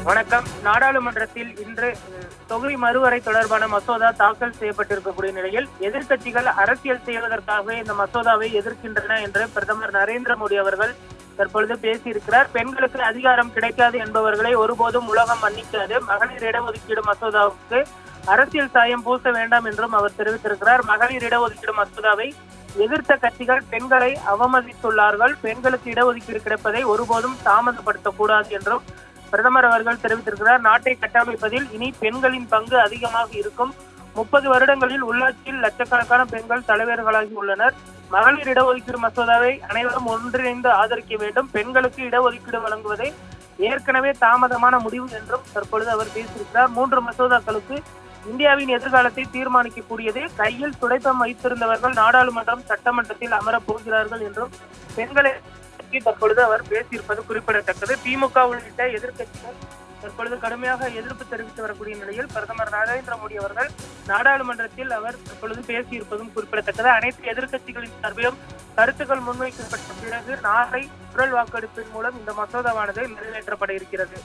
வணக்கம். நாடாளுமன்றத்தில் இன்று தொகுதி மறுவரை தொடர்பான மசோதா தாக்கல் செய்யப்பட்டிருக்கக்கூடிய நிலையில் எதிர்க்கட்சிகள் அரசியல் செய்வதற்காகவே இந்த மசோதாவை எதிர்க்கின்றன என்று பிரதமர் நரேந்திர மோடி அவர்கள் தற்பொழுது பேசியிருக்கிறார். பெண்களுக்கு அதிகாரம் கிடைக்காது என்பவர்களை ஒருபோதும் உலகம் மன்னிக்காது. மகளிர் இடஒதுக்கீடு மசோதாவுக்கு அரசியல் சாயம் பூச வேண்டாம் என்றும் அவர் தெரிவித்திருக்கிறார். மகளிர் இடஒதுக்கீடு மசோதாவை எதிர்த்த கட்சிகள் பெண்களை அவமதித்துள்ளார்கள். பெண்களுக்கு இடஒதுக்கீடு கிடைப்பதை ஒருபோதும் தாமதப்படுத்தக்கூடாது என்றும் பிரதமர் அவர்கள் தெரிவித்திருக்கிறார். நாட்டை கட்டமைப்பதில் இனி பெண்களின் பங்கு அதிகமாக இருக்கும். 30 வருடங்களில் உள்ளாட்சியில் லட்சக்கணக்கான பெண்கள் தலைவர்களாகி உள்ளனர். மகளிர் இடஒதுக்கீடு மசோதாவை அனைவரும் ஒன்றிணைந்து ஆதரிக்க வேண்டும். பெண்களுக்கு இடஒதுக்கீடு வழங்குவதை ஏற்கனவே தாமதமான முடிவு என்றும் தற்பொழுது அவர் பேசியிருக்கிறார். 3 மசோதாக்களுக்கு இந்தியாவின் எதிர்காலத்தை தீர்மானிக்கக்கூடியது. கையில் துடைப்பம் வைத்திருந்தவர்கள் நாடாளுமன்றம் சட்டமன்றத்தில் அமரப் போகிறார்கள் என்றும் பெண்களை தற்பொழுது அவர் பேசியிருப்பது குறிப்பிடத்தக்கது. திமுக உள்ளிட்ட எதிர்க்கட்சிகள் தற்பொழுது கடுமையாக எதிர்ப்பு தெரிவித்து வரக்கூடிய நிலையில் பிரதமர் நரேந்திர மோடி அவர்கள் நாடாளுமன்றத்தில் அவர் தற்பொழுது பேசியிருப்பதும் குறிப்பிடத்தக்கது. அனைத்து எதிர்க்கட்சிகளின் சார்பிலும் கருத்துக்கள் முன்வைக்கப்பட்ட பிறகு நாளை குரல் வாக்கெடுப்பின் மூலம் இந்த மசோதாவானது நிறைவேற்றப்பட இருக்கிறது.